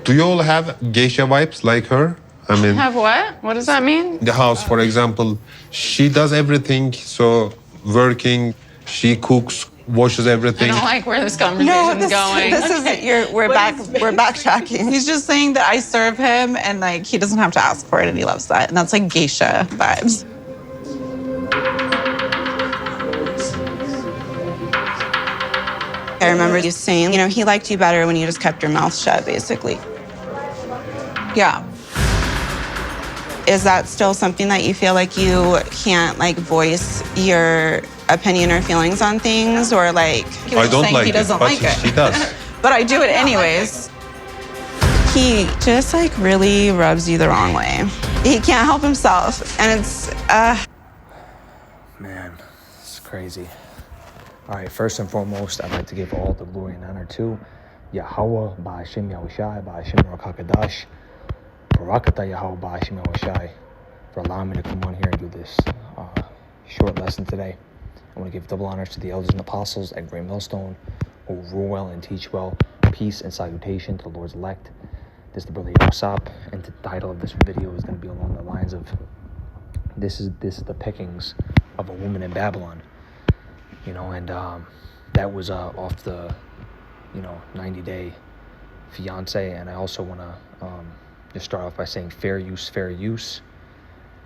Do you all have geisha vibes like her? I mean, Have what? What does that mean? the house, for example, she does everything. So working, she cooks, washes I everything. don't like where this No, conversation's going. this is we're backtracking. He's just saying that I serve him and like he doesn't have to ask for it and he loves that. And that's like geisha vibes. I remember you saying, he liked you better when you just kept your mouth shut, basically. Yeah. Is that still something that you feel like you can't like voice your opinion or feelings on things, or like I don't like he it, doesn't but like it. she does. But I do it anyways. He just like really rubs you the wrong way. He can't help himself, and it's Man, it's crazy. All right, first and foremost, I'd like to give all the glory and honor to Yahweh, Ba'ashem Yahushai, Ba'ashem Rakakadash, Barakatah Yahweh, Ba'ashem Yahushai, for allowing me to come on here and do this short lesson today. I want to give double honors to the elders and apostles at Great Millstone who rule well and teach well. Peace and salutation to the Lord's elect. This is the brother Yosap, and the title of this video is going to be along the lines of this is the pickings of a woman in Babylon. And that was off the 90-day fiance. And I also want to just start off by saying fair use.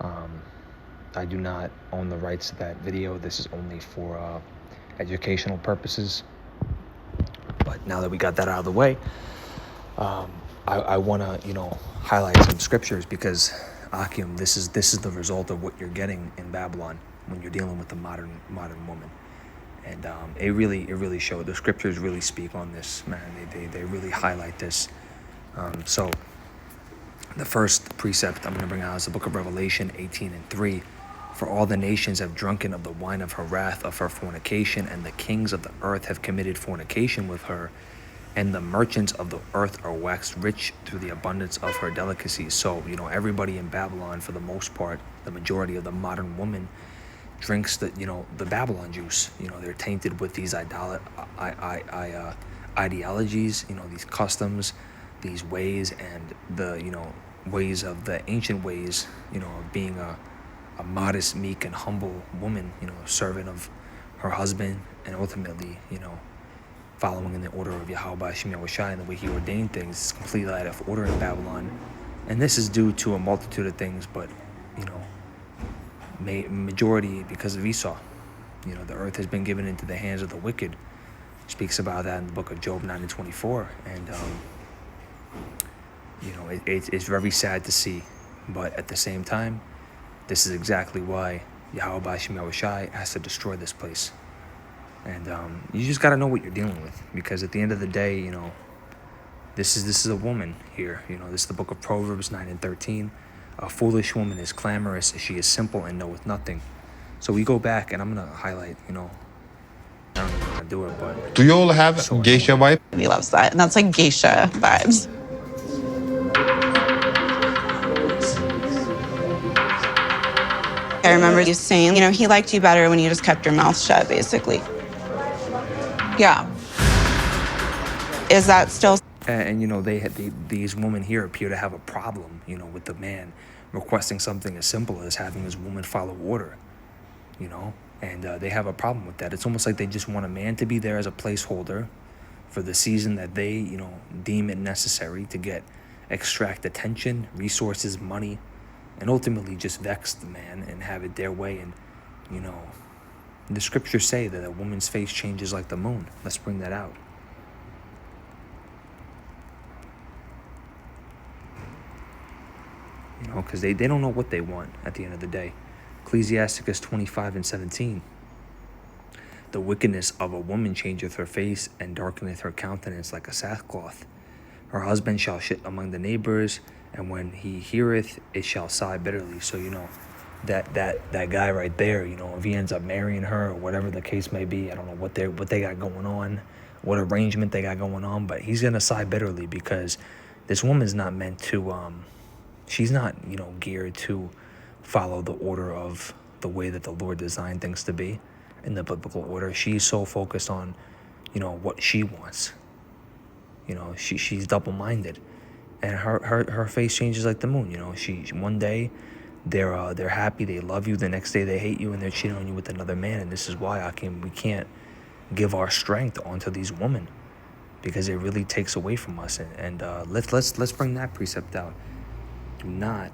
I do not own the rights to that video. This is only for educational purposes. But now that we got that out of the way, I want to highlight some scriptures, because Akim, this is the result of what you're getting in Babylon when you're dealing with the modern woman. And it really showed. The scriptures really speak on this, man. They really highlight this. So the first precept I'm going to bring out is the book of Revelation 18:3. For all the nations have drunken of the wine of her wrath, of her fornication, and the kings of the earth have committed fornication with her, and the merchants of the earth are waxed rich through the abundance of her delicacies. So, everybody in Babylon, for the most part, the majority of the modern woman drinks the Babylon juice. They're tainted with these ideologies, these customs, these ways, and the ways of the ancient ways, of being a modest, meek, and humble woman, servant of her husband, and ultimately, following in the order of Yahweh Shem Yahushai and the way he ordained things. Is completely out of order in Babylon, and this is due to a multitude of things, but majority because of Esau. The earth has been given into the hands of the wicked. Speaks about that in the book of Job 9:24, and it's very sad to see, but at the same time, this is exactly why Yahweh Shem Yahushai has to destroy this place. And you just got to know what you're dealing with, because at the end of the day, this is a woman here. This is the book of Proverbs 9:13. A foolish woman is clamorous, she is simple and knoweth nothing. So we go back, and I'm going to highlight, I don't know how to do it, but... Do you all have geisha vibe? He loves that. And that's like geisha vibes. I remember you saying, he liked you better when you just kept your mouth shut, basically. Yeah. Is that still... And these women here appear to have a problem, with the man requesting something as simple as having his woman follow order, and they have a problem with that. It's almost like they just want a man to be there as a placeholder for the season that they, deem it necessary to extract attention, resources, money, and ultimately just vex the man and have it their way. And, the scriptures say that a woman's face changes like the moon. Let's bring that out. Because they don't know what they want at the end of the day. Ecclesiasticus 25:17. The wickedness of a woman changeth her face, and darkeneth her countenance like a sackcloth. Her husband shall sit among the neighbors, and when he heareth, it shall sigh bitterly. So, that guy right there, if he ends up marrying her or whatever the case may be, I don't know what they got going on, what arrangement they got going on, but he's going to sigh bitterly, because this woman's not meant to... She's not, geared to follow the order of the way that the Lord designed things to be in the biblical order. She's so focused on, what she wants. She's double-minded. and her face changes like the moon. You know, she one day they're happy, they love you. The next day they hate you and they're cheating on you with another man. And this is why we can't give our strength onto these women, because it really takes away from us. And let's bring that precept out. Do not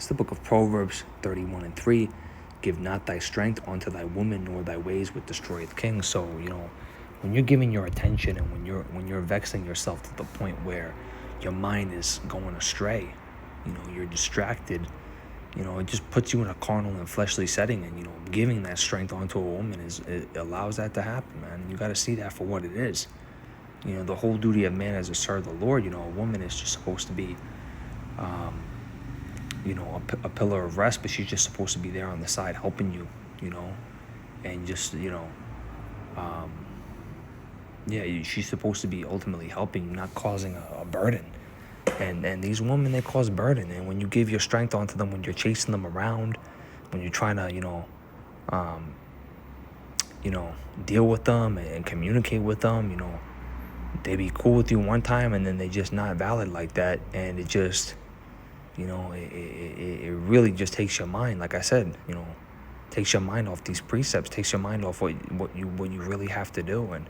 It's the book of Proverbs 31:3. Give not thy strength unto thy woman, nor thy ways which destroyeth kings. So, you know, when you're giving your attention and when you're vexing yourself to the point where your mind is going astray, you know, you're distracted, you know, it just puts you in a carnal and fleshly setting. And, you know, giving that strength onto a woman it allows that to happen, man. And you got to see that for what it is. You know, the whole duty of man is to serve the Lord. You know, a woman is just supposed to be, you know, a pillar of rest, but she's just supposed to be there on the side helping you, you know, and just, you know, she's supposed to be ultimately helping you, not causing a burden. And these women, they cause burden. And when you give your strength onto them, when you're chasing them around, when you're trying to, deal with them and communicate with them, you know, they be cool with you one time and then they just not valid like that. And it just, you know, it really just takes your mind, like I said, you know, takes your mind off these precepts, takes your mind off what you really have to do. And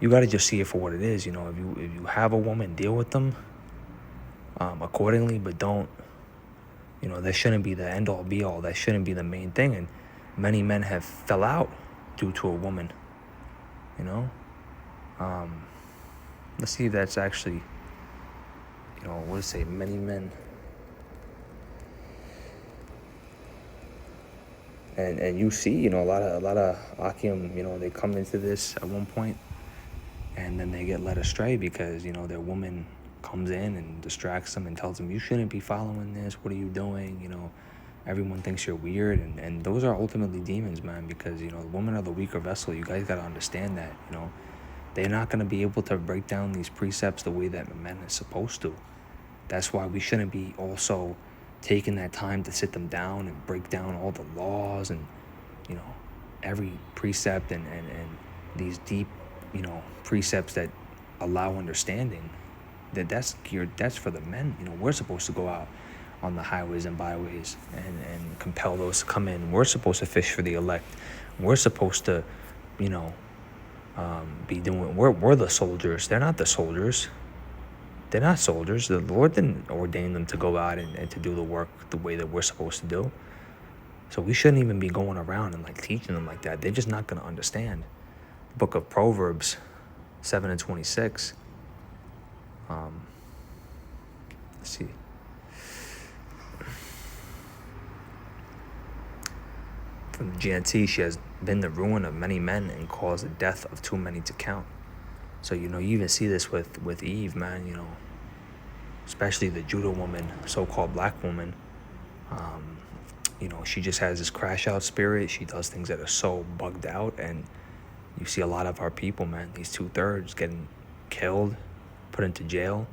you got to just see it for what it is. You know, if you have a woman, deal with them accordingly, but don't, you know, that shouldn't be the end all be all. That shouldn't be the main thing. And many men have fell out due to a woman, you know. Let's see if that's actually, you know, what does it say? Many men. And you see, you know, a lot of Akim, you know, they come into this at one point and then they get led astray because, you know, their woman comes in and distracts them and tells them, you shouldn't be following this. What are you doing? You know, everyone thinks you're weird. And those are ultimately demons, man, because, you know, women are the weaker vessel. You guys got to understand that, you know. They're not going to be able to break down these precepts the way that men are supposed to. That's why we shouldn't be also taking that time to sit them down and break down all the laws and, you know, every precept and these deep, you know, precepts that allow understanding. That's for the men. You know, we're supposed to go out on the highways and byways and compel those to come in. We're supposed to fish for the elect. We're supposed to, you know, be doing, we're the soldiers. They're not the soldiers. They're not soldiers. The Lord didn't ordain them to go out and to do the work the way that we're supposed to do. So we shouldn't even be going around and like teaching them like that. They're just not going to understand. The book of Proverbs 7:26. Let's see. From the GNT, she has been the ruin of many men and caused the death of too many to count. So, you know, you even see this with Eve, man, you know, especially the Judah woman, so-called black woman. You know, she just has this crash out spirit. She does things that are so bugged out. And you see a lot of our people, man, these 2/3 getting killed, put into jail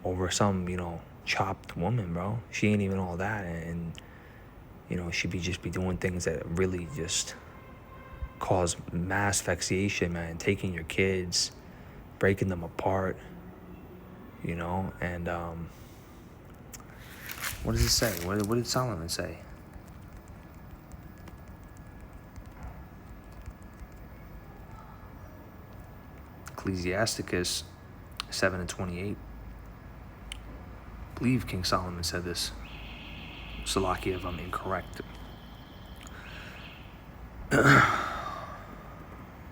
over some, you know, chopped woman, bro. She ain't even all that. And you know, she just be doing things that really just cause mass asphyxiation, man. Taking your kids, breaking them apart, you know. And what does it say? What did Solomon say? Ecclesiasticus 7:28. I believe King Solomon said this. Salakia if I'm incorrect.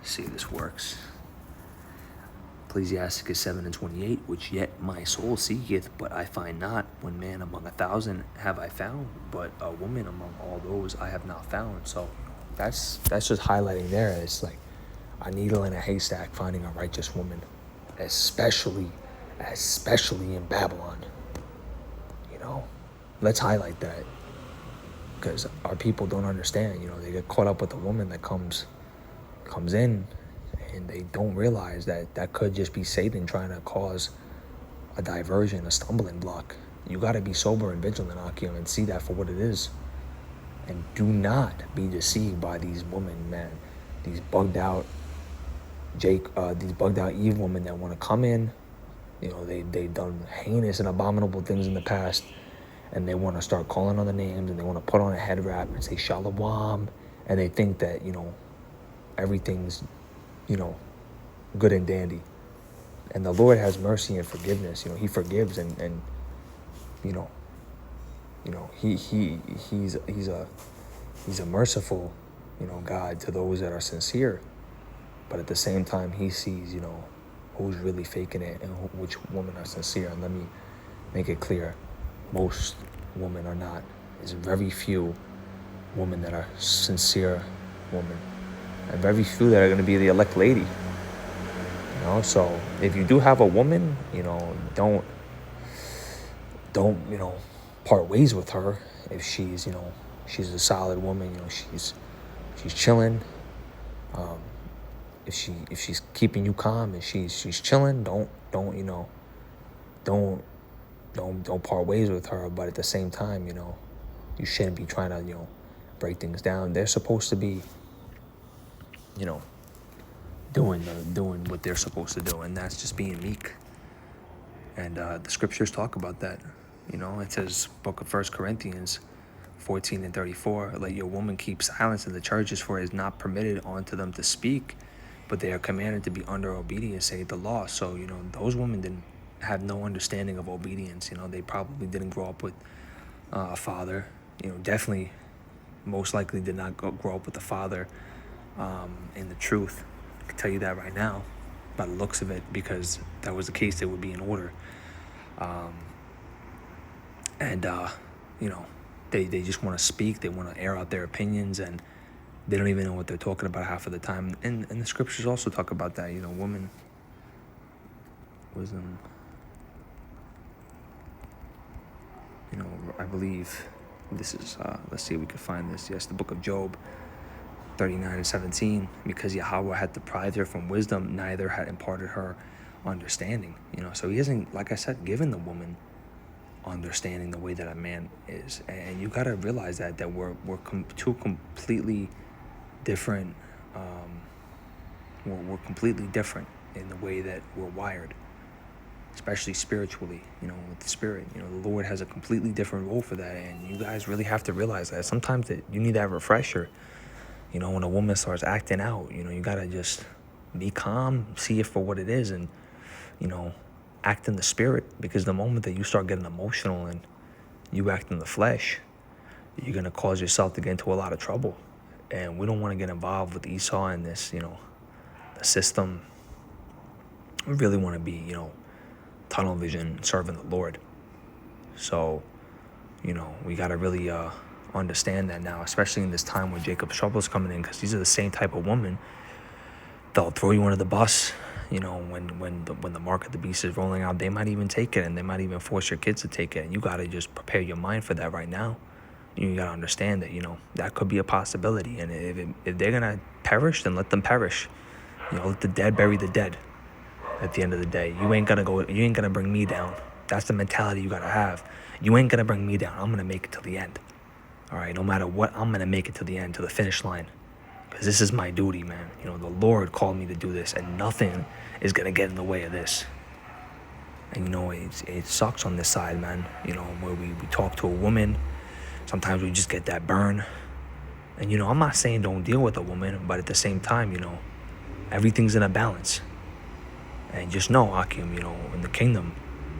See if this works. Ecclesiasticus 7:28, which yet my soul seeketh, but I find not. One man among 1,000 have I found, but a woman among all those I have not found. So that's just highlighting there. It's like a needle in a haystack finding a righteous woman, especially in Babylon. You know, let's highlight that, because our people don't understand. You know, they get caught up with a woman that comes in, and they don't realize that could just be Satan trying to cause a diversion, a stumbling block. You got to be sober and vigilant, Akim, and see that for what it is. And do not be deceived by these women, man. these bugged out Eve women that want to come in. You know, they've done heinous and abominable things in the past, and they want to start calling on the names, and they want to put on a head wrap and say shalom, and they think that, you know, everything's, you know, good and dandy. And the Lord has mercy and forgiveness. You know, He forgives, and you know, He's a merciful, you know, God to those that are sincere. But at the same time, He sees, you know, who's really faking it and which women are sincere. And let me make it clear, most women are not. There's very few women that are sincere women, and very few that are going to be the elect lady. You know, so if you do have a woman, you know, don't you know, part ways with her if she's, you know, she's a solid woman. You know, she's chilling. If she's keeping you calm and she's chilling, don't you know, don't part ways with her. But at the same time, you know, you shouldn't be trying to, you know, break things down. They're supposed to be, you know, doing what they're supposed to do, and that's just being meek. And the scriptures talk about that. You know, it says, book of 1 Corinthians 14:34, let your woman keep silence in the churches, for it is not permitted unto them to speak, but they are commanded to be under obedience, saith the law. So, you know, those women didn't have no understanding of obedience. You know, they probably didn't grow up with a father. You know, definitely, most likely did not grow up with a father in the truth. I can tell you that right now, by the looks of it, because if that was the case, it would be in order. You know, they just want to speak. They want to air out their opinions, and they don't even know what they're talking about half of the time. And the scriptures also talk about that. You know, woman wisdom. You know, I believe this is, let's see if we can find this. Yes, the book of Job 39:17. Because Yahweh had deprived her from wisdom, neither had imparted her understanding. You know, so He hasn't, like I said, given the woman understanding the way that a man is. And you got to realize that we're two completely different, we're completely different in the way that we're wired, especially spiritually. You know, with the spirit, you know, the Lord has a completely different role for that, and you guys really have to realize that sometimes that you need that refresher. You know, when a woman starts acting out, you know, you got to just be calm, see it for what it is, and, you know, act in the spirit. Because the moment that you start getting emotional and you act in the flesh, you're going to cause yourself to get into a lot of trouble. And we don't want to get involved with Esau and this, you know, the system. We really want to be, you know, tunnel vision, serving the Lord. So, you know, we got to really understand that now, especially in this time when Jacob's trouble is coming in, because these are the same type of women. They'll throw you under the bus. You know, when the mark of the beast is rolling out, they might even take it, and they might even force your kids to take it. And you got to just prepare your mind for that right now. You got to understand that, you know, that could be a possibility. And if they're going to perish, then let them perish. You know, let the dead bury the dead. At the end of the day, you ain't going to bring me down. That's the mentality you got to have. You ain't going to bring me down. I'm going to make it to the end. All right, no matter what, I'm going to make it to the end, to the finish line. Because this is my duty, man. You know, the Lord called me to do this, and nothing is going to get in the way of this. And, you know, it sucks on this side, man. You know, where we talk to a woman, sometimes we just get that burn. And, you know, I'm not saying don't deal with a woman, but at the same time, you know, everything's in a balance. And just know, Akim, you know, in the kingdom,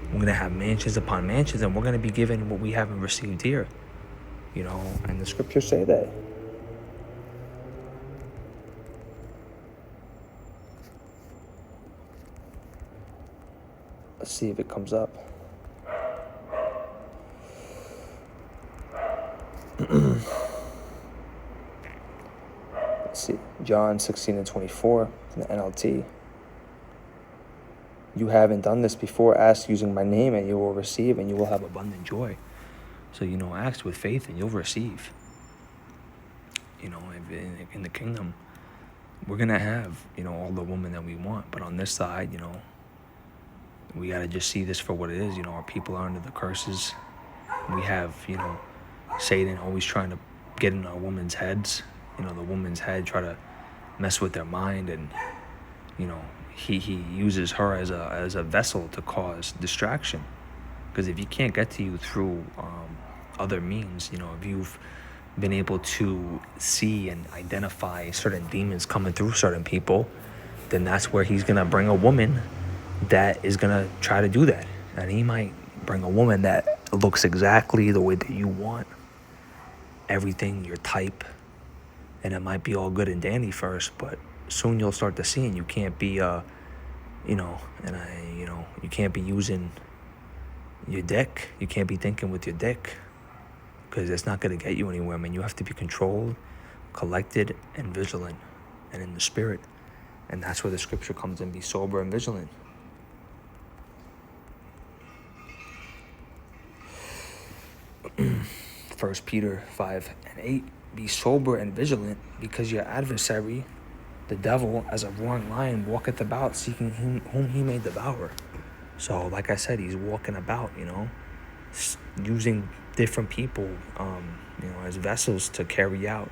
we're going to have mansions upon mansions, and we're going to be given what we haven't received here. You know, and the scriptures say that. Let's see if it comes up. Let's see. John 16:24 in the NLT. You haven't done this before. Ask using my name, and you will receive, and you will have abundant joy. So, you know, ask with faith, and you'll receive. You know, in the kingdom, we're going to have, you know, all the women that we want. But on this side, you know, we got to just see this for what it is. You know, our people are under the curses. We have, you know, Satan always trying to get in our women's heads. You know, the woman's head, try to mess with their mind, and he uses her as a vessel to cause distraction. Because if he can't get to you through other means, if you've been able to see and identify certain demons coming through certain people, then that's where he's gonna bring a woman that is gonna try to do that. And he might bring a woman that looks exactly the way that you want, everything, your type, and it might be all good and dandy first, but soon you'll start to see, and you can't be you can't be using your dick. You can't be thinking with your dick, because it's not going to get you anywhere, man. You have to be controlled, collected, and vigilant, and in the spirit. And that's where the scripture comes in: be sober and vigilant. First Peter 5:8, be sober and vigilant, because your adversary, the devil, as a roaring lion, walketh about, seeking whom he may devour. So, like I said, he's walking about, using different people, as vessels to carry out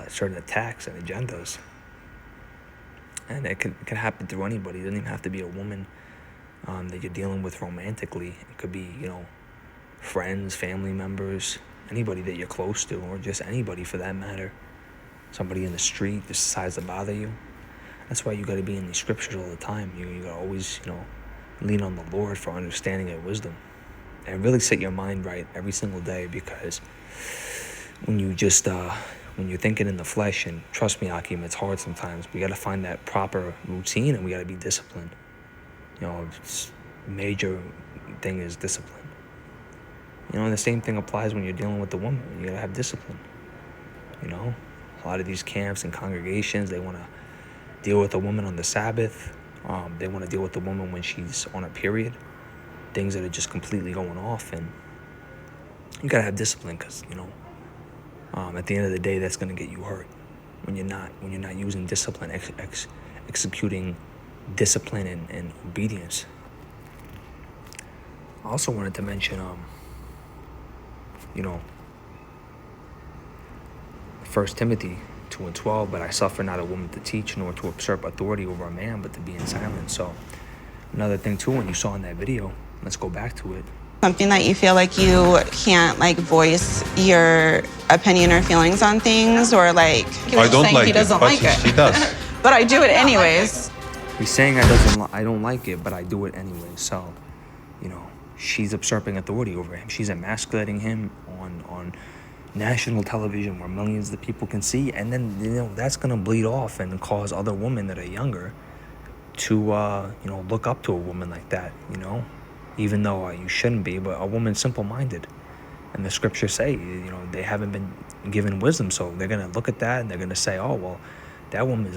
certain attacks and agendas. And it can happen through anybody. It doesn't even have to be a woman that you're dealing with romantically. It could be, friends, family members, anybody that you're close to, or just anybody for that matter. Somebody in the street that decides to bother you. That's why you got to be in these scriptures all the time. You got to always, lean on the Lord for understanding and wisdom. And really set your mind right every single day, because when you just, when you're thinking in the flesh, and trust me, Akim, it's hard sometimes. We got to find that proper routine, and we got to be disciplined. Major thing is discipline. And the same thing applies when you're dealing with the woman. You got to have discipline. A lot of these camps and congregations, they want to deal with a woman on the Sabbath. They want to deal with the woman when she's on a period. Things that are just completely going off. And you got to have discipline, because, at the end of the day, that's going to get you hurt. When you're not using discipline, executing discipline and obedience. I also wanted to mention, 1 Timothy 2:12, but I suffer not a woman to teach, nor to usurp authority over a man, but to be in silence. So another thing too, when you saw in that video, let's go back to it. Something that you feel like you can't voice your opinion or feelings on things, or I don't like he doesn't it, but like it. she does. But I do it anyways. He's saying I don't like it, but I do it anyway. So, she's usurping authority over him. She's emasculating him on national television where millions of people can see, and then that's gonna bleed off and cause other women that are younger to look up to a woman like that. Even though you shouldn't be, but a woman's simple-minded, and the scriptures say they haven't been given wisdom, so they're gonna look at that and they're gonna say, oh well, that woman's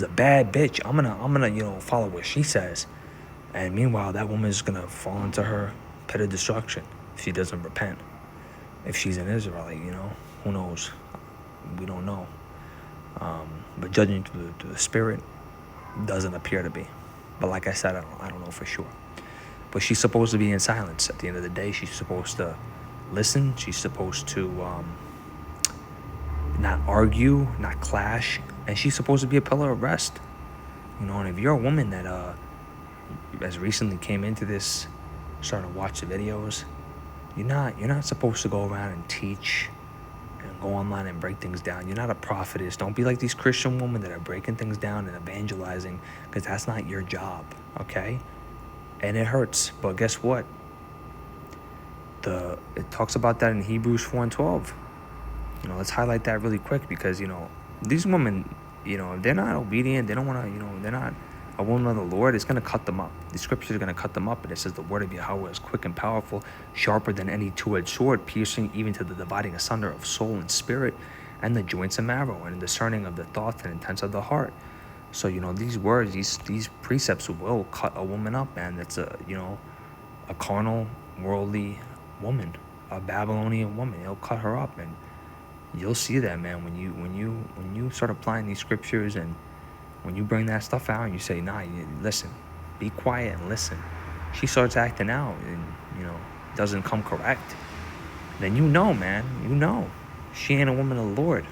a bad bitch. I'm gonna follow what she says. And meanwhile, that woman is going to fall into her pit of destruction if she doesn't repent. If she's an Israelite, who knows? We don't know. But judging through the spirit, doesn't appear to be. But like I said, I don't know for sure. But she's supposed to be in silence. At the end of the day, she's supposed to listen. She's supposed to not argue, not clash. And she's supposed to be a pillar of rest. And if you're a woman that as recently came into this, starting to watch the videos, you're not supposed to go around and teach and go online and break things down. You're not a prophetess. Don't be like these Christian women that are breaking things down and evangelizing, because that's not your job, okay? And it hurts, but guess what? It talks about that in Hebrews 4:12. Let's highlight that really quick, because these women, if they're not obedient, they don't want to, they're not a woman of the Lord, it's going to cut them up. The scriptures are going to cut them up, and it says the word of Yahweh is quick and powerful, sharper than any two-edged sword, piercing even to the dividing asunder of soul and spirit, and the joints and marrow, and discerning of the thoughts and intents of the heart. So these words, these precepts will cut a woman up, man. That's a carnal, worldly woman, a Babylonian woman. It'll cut her up, and you'll see that, man, when you start applying these scriptures, and when you bring that stuff out and you say, nah, listen, be quiet and listen. She starts acting out and, doesn't come correct. Then man, she ain't a woman of the Lord.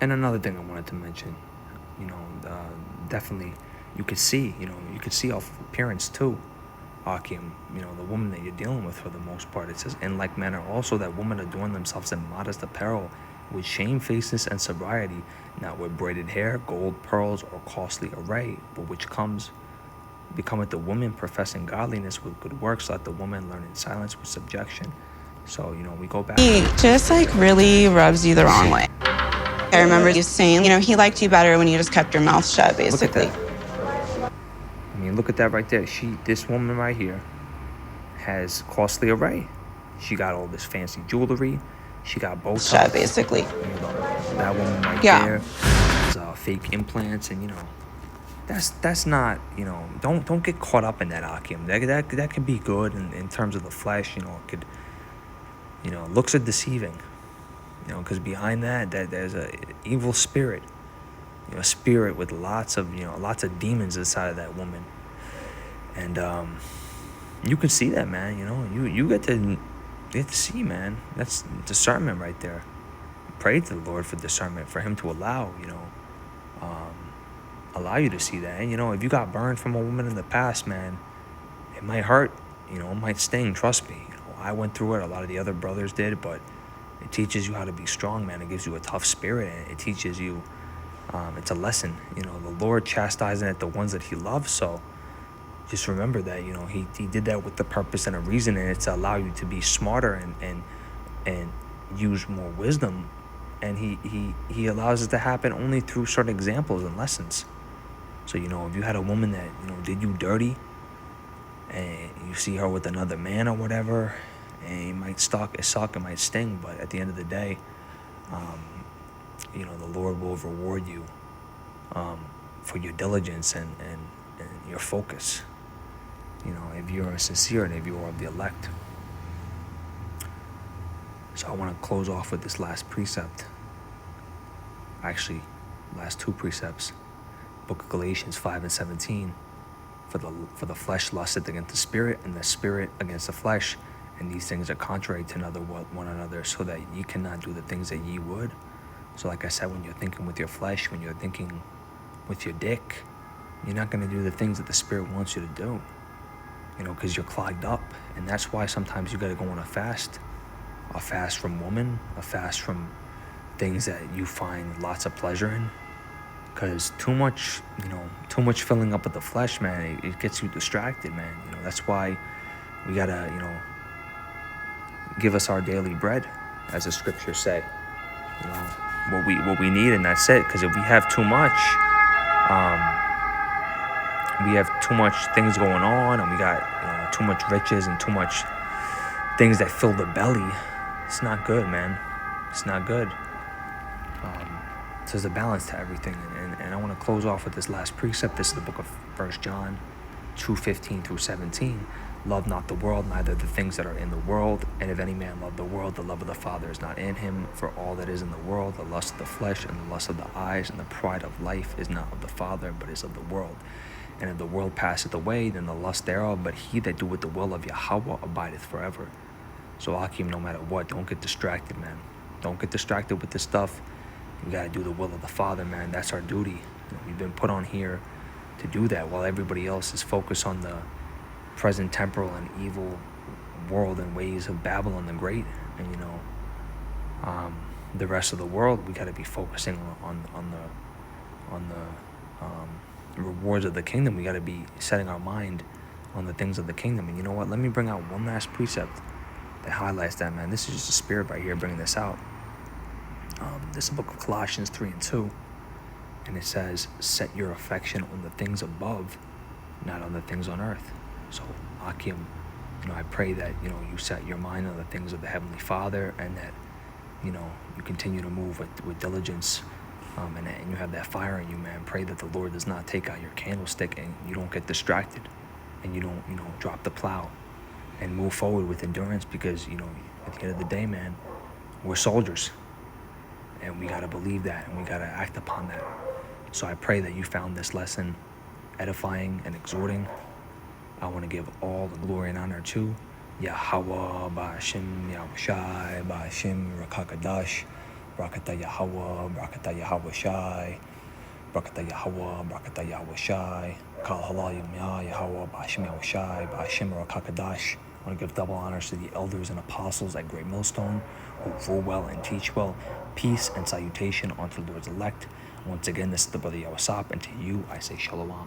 And another thing I wanted to mention, definitely you could see off appearance too, Akim, the woman that you're dealing with for the most part. It says, in like manner also that women adorn themselves in modest apparel, with shamefacedness and sobriety, not with braided hair, gold, pearls, or costly array, but which becometh the woman professing godliness with good works, let the woman learn in silence with subjection. So, we go back. He just like really rubs you the wrong way. I remember you saying, he liked you better when you just kept your mouth shut, basically. Look at that. Look at that right there. This woman right here has costly array. She got all this fancy jewelry. She got Botox. Shut, basically. That woman right there has fake implants, and that's not, don't get caught up in that, Akim. That could be good in terms of the flesh. It could, looks are deceiving. Because behind that there's a evil spirit, a spirit with lots of demons inside of that woman, and you can see that, man. You get to see, man. That's discernment right there. Pray to the Lord for discernment, for Him to allow you to see that. And if you got burned from a woman in the past, man, it might hurt. It might sting. Trust me. I went through it. A lot of the other brothers did, but it teaches you how to be strong, man. It gives you a tough spirit, and it teaches you, it's a lesson. The Lord chastising at the ones that He loves. So just remember that, He did that with the purpose and a reason, and it's to allow you to be smarter and use more wisdom. And He allows it to happen only through certain examples and lessons. So, if you had a woman that, did you dirty, and you see her with another man or whatever, and it might suck, it might sting, but at the end of the day, the Lord will reward you for your diligence and your focus, if you're sincere and if you are of the elect. So I want to close off with this last precept. Actually, last two precepts. Book of Galatians 5:17. For the flesh lusteth against the spirit, and the spirit against the flesh. And these things are contrary to one another, so that ye cannot do the things that ye would. So like I said, when you're thinking with your flesh, when you're thinking with your dick, you're not going to do the things that the Spirit wants you to do, because you're clogged up. And that's why sometimes you got to go on a fast from woman, a fast from things that you find lots of pleasure in. Because too much filling up with the flesh, man, it gets you distracted, man. That's why we got to, give us our daily bread, as the scriptures say. What we need, and that's it. Because if we have too much, things going on, and we got too much riches and too much things that fill the belly. It's not good, man. It's not good. So there's a balance to everything, and I want to close off with this last precept. This is the book of 1 John 2:15 through 17. Love not the world, neither the things that are in the world. And if any man love the world, the love of the Father is not in him. For all that is in the world, the lust of the flesh and the lust of the eyes and the pride of life is not of the Father, but is of the world. And if the world passeth away, then the lust thereof, but he that doeth the will of Yahweh abideth forever. So Akim, no matter what, don't get distracted, man. Don't get distracted with this stuff. You got to do the will of the Father, man. That's our duty. We've been put on here to do that, while everybody else is focused on the present temporal and evil world and ways of Babylon the Great. And the rest of the world, we got to be focusing on the rewards of the kingdom. We got to be setting our mind on the things of the kingdom. And you know what? Let me bring out one last precept that highlights that, man. This is just the Spirit right here bringing this out. This is the book of Colossians 3:2, and it says, "Set your affection on the things above, not on the things on earth." So, Akim, I pray that you set your mind on the things of the Heavenly Father, and that you continue to move with diligence, and you have that fire in you, man. Pray that the Lord does not take out your candlestick, and you don't get distracted, and you don't drop the plow, and move forward with endurance, because at the end of the day, man, we're soldiers. And we got to believe that, and we got to act upon that. So I pray that you found this lesson edifying and exhorting. I want to give all the glory and honor to Yahweh, Ba'ashim Yahushai, Ba'ashim Rakakadash, Brakata Yahweh, Brakata Yahushai, Brakata Yahweh, Brakata Yahushai, Kal Halal Yumya, Yahweh, Ba'ashim Yahushai, Ba'ashim Rakakadash. I want to give double honors to the elders and apostles at Great Millstone who rule well and teach well. Peace and salutation unto the Lord's elect. Once again, this is the brother Yawasop, and to you I say Shalom.